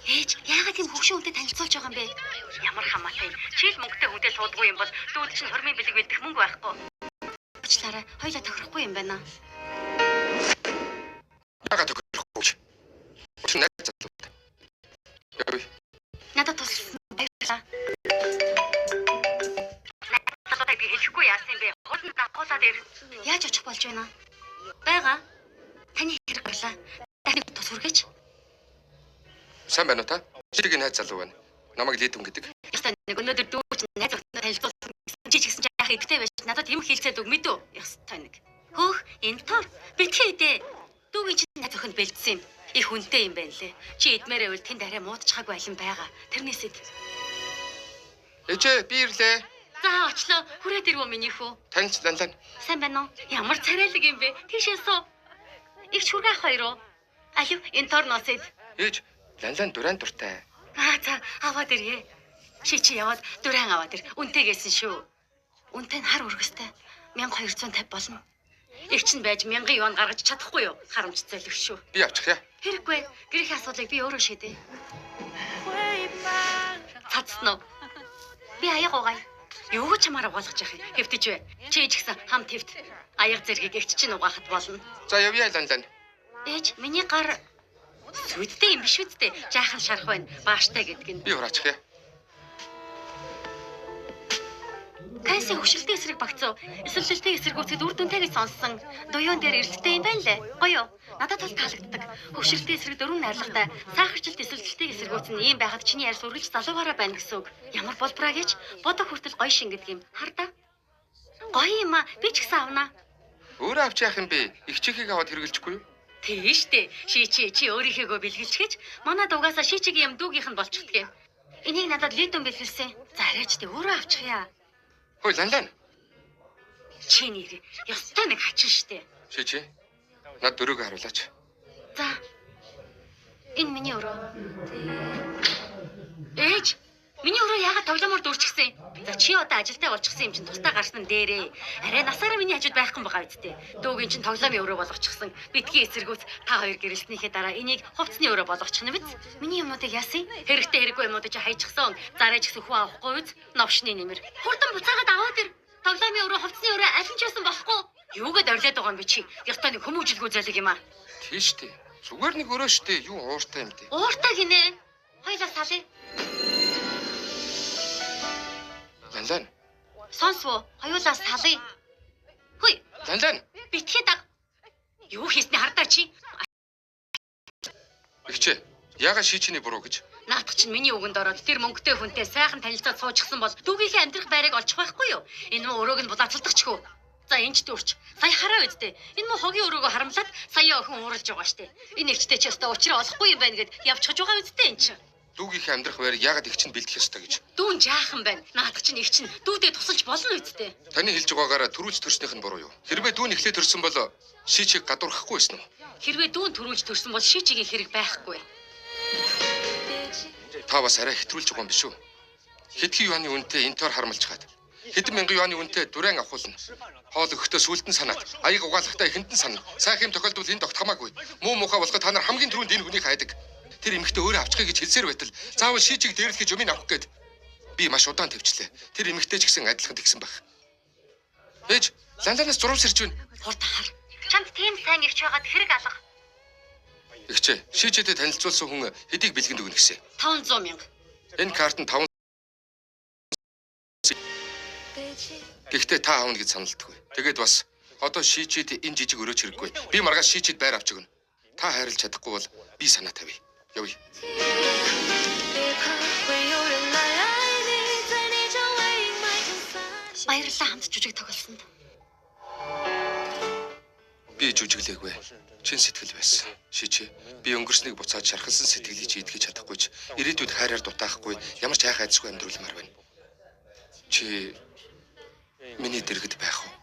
Ээж, яагаад тийм хөвшин хүнтэй танилцуулж байгаа юм бэ? Ямар хамаатай. Чи л мөнгөтэй хүнтэй суудгүй юм бол дүүд чинь хормын бэлэг бэлдэх мөнгө байхгүй. Уучлаарай, хоёулаа тохирохгүй юм байна. Яагаад тохирохгүй ч? Чи найз залуу. Яви. Надад тусалсан баярлалаа. Надад би хэлэхгүй яасан юм бэ? Хурдан дагуулаад ир. Яаж очих болж байна? Бага. Таны хэрэг байлаа. Таны тус хүргэж. Сайн байна уу та? Чиг найз залуу байна. Намайг Лидүн гэдэг. Ястаа нэг өнөөдөр дүүч найз охиноо танилцуулсан гэсэн чи ч гэсэн яах идэгтэй байж надад юм хэлцээд өг мэдүү. Ястаа нэг. Хөөх, энэ тор битгий дээ. Дүүгийн чинь найз охинд бэлдсэн юм. Их хүнтэй юм байна лээ. Чи идмээрээ үл тэнд арай муудчихаагүй алин байгаа. Тэрнээсээ. Ээжээ би ирлээ. За очлоо. Хүрээд ирвөө миний хүү. Таньч Ланлан. Сайн байна уу? Ямар царайлаг юм бэ? Тийшээ суу. Их чургаах хоёр уу? Алив, энэ тор носэд. Ээж, Ланлан дуран дуртай. За аваад ирье. Чи яваад дуран аваад ир. Үнтэйгээсэн шүү. Үнтэй нь хар өргөстэй 1250 болно. Их чинь байж 1000 юан гаргаж чадахгүй юу? Харамч зайлх шүү. Би авчих яа. Хэрэггүй. Гэрийн асуудлыг би өөрөө шийдэ. Цацсан уу? Би аяг угаая. Юу ч чамаараа болгож явах юм. Хэвтэж бай. Чи ч гэсэн хам твт. Аяг зэргийг эгч чинь угаахад болно. За явъя Ланлан. Ээж, миний гар сүдтэй юм биш үсттэй. Жаахан шарах байна. Бааштай гэдэг нь. Би ураачих яа. Кайси хөвшилтэй эсрэг багцуу. Эсвэлтэй эсэргүүцэд үр дүнтэй гэж сонссон. Дуюун дээр эрэлттэй юм байна лээ. Гоё. Надад бол таалагддаг. Хөвшилтэй эсрэг дөрвөн найрлагатай. Сахарчлалт эсвэлтэй эсэргүүц нь ийм байхад чиний ярьс үргэлж залуугаараа байна гэсэн үг. Ямар болбраа гэж бодог хүртэл гоё шингэдэг юм. Хардаа. Гоё юм аа. Би ч гэсэн авнаа. Өөрөө авч яах юм бэ? Их чихийг аваад хэрэгэлчихгүй юу? Тийш дээ. Чи өөрийнхөөгөө бэлгэлчгэж манай дугаасаа шичигийн юм дүүгийнх нь болчихдаг юм. Энийг надад Лидүн бэлгэлсэн. За арайч дээ өөрөө авчих яа. Хөөе Ланлан. Чи нэр ёстой нэг хачин штэ. Чи. Над дөрөөгөө харуулаач. За. Энэ миний өрөө. Ээж, миний өрөө яагаад тоглоомор дүүрчихсэн? За чи одоо ажилдаа болчихсон юм чинь тусдаа гарсан нь дээрээ. Арай насаараа миний хажууд байхгүй байгаа үсттэй. Дүүгийн чинь тоглоомын өрөө болгочихсон. Битгий эсэргүүц та хоёр гэрэлтнийхээ дараа энийг хувцсны өрөө болгочих нь биз? Миний юмнуудыг яасан? Хэрэгтэй хэрэггүй юмнуудыг чи хайчихсан. Зарайч гэсэн хүү авахгүй үз? Новшны нэмэр. Хурдан буцаагаад аваад ир. Тоглоомын өрөө хувцсны өрөө аль нь ч байсан болохгүй. Юугээд орлоод байгаа юм бэ чи? Ёстой нэг хүмүүжилгүй золиг юм аа. Тийш дээ. Зүгээр нэг өрөө штэ. Юу ууртай юм дээ. Ууртай гинэ. Хоёлаа салъя. Ланлан. Сонсвоо. Хоёулаа салъя. Хүй. Ланлан. Битгий даг. Юу хийснэ хардаа чи? Игчээ. Яагаад шийчний буруу гэж? Наадах чинь миний үгэнд ороод тэр мөнгөтэй хүнтэй сайхан танилцаад суучихсан бол дүүгийнхээ амьдрах байрыг олчих байхгүй юу? Энэ мө өрөөг нь булаацалдагчгүй. За энэ ч дүүрч. Сая хараа үздэй. Энэ мө хогийн өрөөгөө харамлаад сая охин ууралж байгаа штэ. Энэ ихтэй ч өстө учраа олохгүй юм байна гэд явчихж байгаа үздэй энэ чинь. Дүүгийнхээ амьдрах байрыг яагаад их чинь бэлдэх ёстой гэж? Дүүн жаахан байна. Наадах чинь их чинь дүүдээ тусалж болно үздэй. Таны хэлж байгаагаараа төрүүлж төрснийх нь буруу юу? Хэрвээ дүүн ихлэ төрсөн бол шийчийг гадуурхахгүй байсан уу? Хэрвээ дүүн төрүүлж төрсөн бол шийчигийн хэрэг байхгүй. Та бас арай хэтрүүлж байгаа юм биш үү? Хэдхэн юаны үнэтэй энэ төр хармалж хаад. Хэдэн мянган юаны үнэтэй дүрэн авахулна. Хоол өгөхдөө сүлдэн санаад, аяг угаалгахдаа ихэнд нь санана. Сайхан юм тохиолдвол энд огт хамаагүй. Муу мухаа болоход та нар хамгийн түрүүнд энэ хүнийг хайдаг. Тэр эмэгтэй өөрөө авчихъя гэж хэлсээр байтал заавал шийчийг дээрлэхэж юмыг авах гээд би маш удаан төвчлээ. Тэр эмэгтэй ч гэсэн адилхан тэгсэн байх. Ээж, Ланланаас зурвас ирж байна. Хурд хар. Чамд тийм сайн ирч байгаад хэрэг алга. Игчээ, шийчэдээ танилцуулсан хүн хэдийг бэлгэнд өгнө гэсэн. 500 мянга. Энэ карт нь 5. Гэхдээ та аавна гэж саналдаггүй. Тэгээд бас одоо шийчэд энэ жижиг өрөөч хэрэггүй. Би маргааш шийчэд байр авч өгнө. Та хайрлаж чадахгүй бол би санаа тавья. Явъя. Баярлалаа хамт жүжиг тоглосонд. Би жүжиглээгүй. Чин сэтгэл байсан. Шичээ. Би өнгөрснийг буцаад шархалсан сэтгэлийг чи идгэж чадахгүй ч ирээдүйд хайраар дутаахгүй ямар ч хайх айдасгүй амьдруулмаар байна. Чи миний дэргэд байх уу?